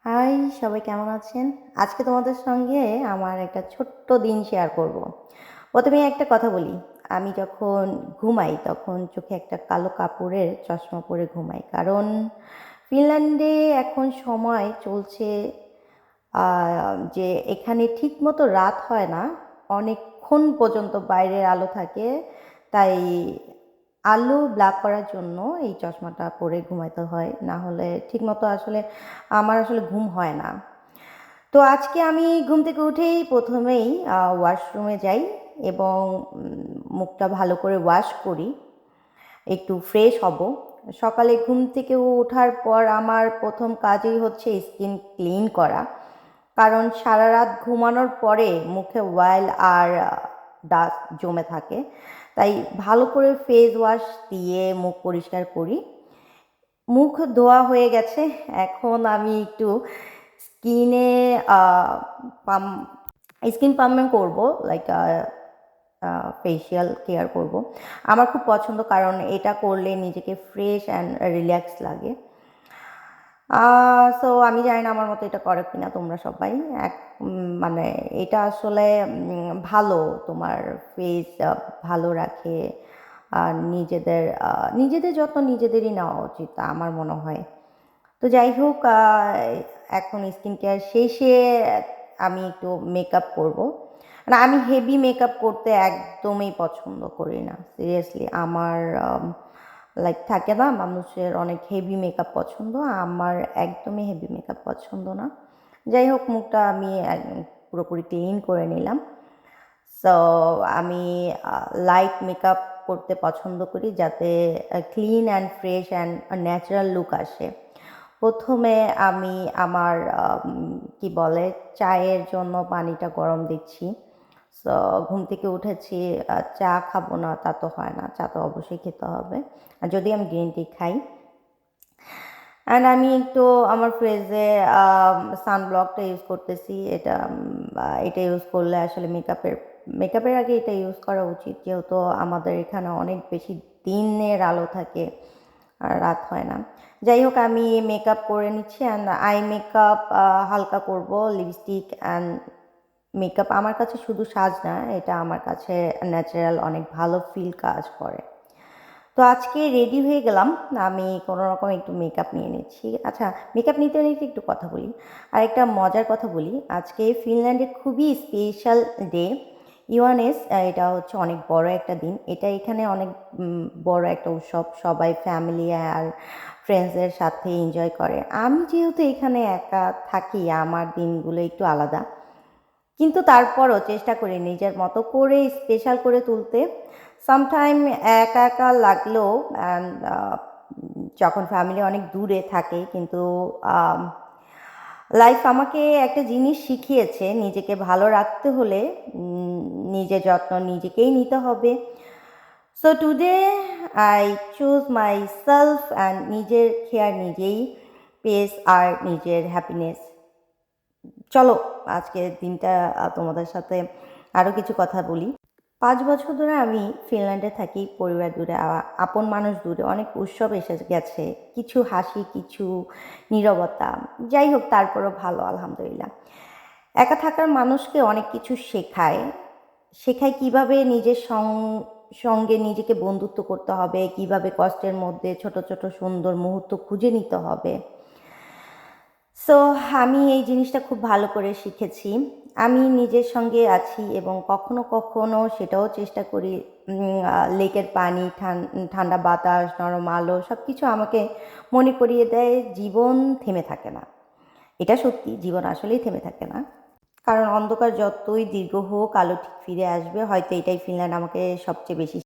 High, সবাই কেমন আছেন? আজকে তোমাদের সঙ্গে আমার একটা ছোট্ট দিন শেয়ার করব। প্রথমে একটা কথা বলি, আমি যখন ঘুমাই তখন চোখে একটা কালো কাপড়ের চশমা পরে ঘুমাই। কারণ ফিনল্যান্ডে এখন সময় চলছে যে এখানে ঠিকমতো রাত হয় না, অনেকক্ষণ পর্যন্ত বাইরের আলো থাকে। তাই আলো ব্লক করার জন্য এই চশমাটা পরে ঘুমাইতে হয়, না হলে ঠিকমতো আমার ঘুম হয় না। তো আজকে আমি ঘুম থেকে উঠেই প্রথমেই ওয়াশরুমে যাই এবং মুখটা ভালো করে ওয়াশ করি, একটু ফ্রেশ হব। সকালে ঘুম থেকে ওঠার পর আমার প্রথম কাজই হচ্ছে স্কিন ক্লিন করা। কারণ সারা রাত ঘুমানোর পরে মুখে অয়েল আর ডাস্ট জমে থাকে। তাই ভালো করে ফেস ওয়াশ দিয়ে মুখ পরিষ্কার করি। মুখ ধোয়া হয়ে গেছে, এখন আমি একটু স্কিনে পাম স্কিন পাম্পিং করব, লাইক ফেসিয়াল কেয়ার করব। আমার খুব পছন্দ, কারণ এটা করলে নিজেকে ফ্রেশ অ্যান্ড রিল্যাক্স লাগে। সো আমি জানি না আমার মতো এটা করে কিনা তোমরা সবাই। এক মানে এটা আসলে ভালো, তোমার ফেস ভালো রাখে। আর নিজেদের যত্ন নিজেদেরই নেওয়া উচিত আমার মনে হয়। তো যাই হোক, এখন স্কিন কেয়ার শেষে আমি একটু মেকআপ করব। না, আমি হেভি মেকআপ করতে একদমই পছন্দ করি না, সিরিয়াসলি। আমার লাইক থাকে না, মানুষের অনেক হেভি মেকআপ পছন্দ, আমার একদমই হেভি মেকআপ পছন্দ না। যাই হোক, মুখটা আমি পুরোপুরি ক্লিন করে নিলাম। সো আমি লাইট মেকআপ করতে পছন্দ করি, যাতে clean and fresh and natural look আসে। প্রথমে আমি আমার কি বলে, চায়ের জন্য পানিটা গরম দিচ্ছি। সো ঘুম থেকে উঠেছি, চা খাবো না তা তো হয় না, চা তো অবশ্যই খেতে হবে। আর যদি আমি গ্রিন টি খাই। অ্যান্ড আমি একটু আমার ফেসে সানব্লকটা ইউজ করতেছি। এটা ইউজ করলে আসলে মেকআপের আগে এটা ইউজ করা উচিত, যেহেতু আমাদের এখানে অনেক বেশি দিনের আলো থাকে আর রাত হয় না। যাই হোক, আমি মেকআপ করে নিচ্ছি। অ্যান্ড আই মেকআপ হালকা করব, লিপস্টিক অ্যান্ড মেকআপ আমার কাছে শুধু সাজ না, এটা আমার কাছে ন্যাচারাল অনেক ভালো ফিল কাজ করে। তো আজকে রেডি হয়ে গেলাম, আমি কোনো রকম একটু মেকআপ নিয়ে নিচ্ছি। আচ্ছা, মেকআপ নিতে নিতে একটু কথা বলি। আর একটা মজার কথা বলি, আজকে ফিনল্যান্ডের খুবই স্পেশাল ডে, ইউএনএস। এটা হচ্ছে অনেক বড় একটা দিন, এটা এখানে অনেক বড় একটা উৎসব, সবাই ফ্যামিলি আর ফ্রেন্ডসদের সাথে এনজয় করে। আমি যেহেতু এখানে একা থাকি, আমার দিনগুলো একটু আলাদা, কিন্তু তারপরও চেষ্টা করি নিজের মতো করে স্পেশাল করে তুলতে। সামটাইম একা একা লাগলেও, অ্যান্ড যখন ফ্যামিলি অনেক দূরে থাকে, কিন্তু লাইফ আমাকে একটা জিনিস শিখিয়েছে, নিজেকে ভালো রাখতে হলে নিজের যত্ন নিজেকেই নিতে হবে। So today I choose my self and নিজের কেয়ার নিজেই, পেস আর নিজের হ্যাপিনেস। চলো আজকের দিনটা তোমাদের সাথে আরও কিছু কথা বলি। 5 বছর ধরে আমি ফিনল্যান্ডে থাকি, পরিবার দূরে, আপন মানুষ দূরে, অনেক উৎসব এসে গেছে, কিছু হাসি, কিছু নীরবতা। যাই হোক, তারপরও ভালো, আলহামদুলিল্লাহ। একা থাকার মানুষকে অনেক কিছু শেখায়, শেখায় কিভাবে নিজের সঙ্গে নিজেকে বন্ধুত্ব করতে হবে, কিভাবে কষ্টের মধ্যে ছোট ছোট সুন্দর মুহূর্ত খুঁজে নিতে হবে। সো আমি এই জিনিসটা খুব ভালো করে শিখেছি। আমি নিজের সঙ্গে আছি এবং কখনো কখনো সেটাও চেষ্টা করি। লেকের পানি, ঠান্ডা বাতাস, নরম আলো সব কিছু আমাকে মনে করিয়ে দেয় জীবন থেমে থাকে না। এটা সত্যি, জীবন আসলেই থেমে থাকে না। কারণ অন্ধকার যতই দীর্ঘ হোক, আলো ঠিক ফিরে আসবে। হয়তো এটাই ফিনল্যান্ড আমাকে সবচেয়ে বেশি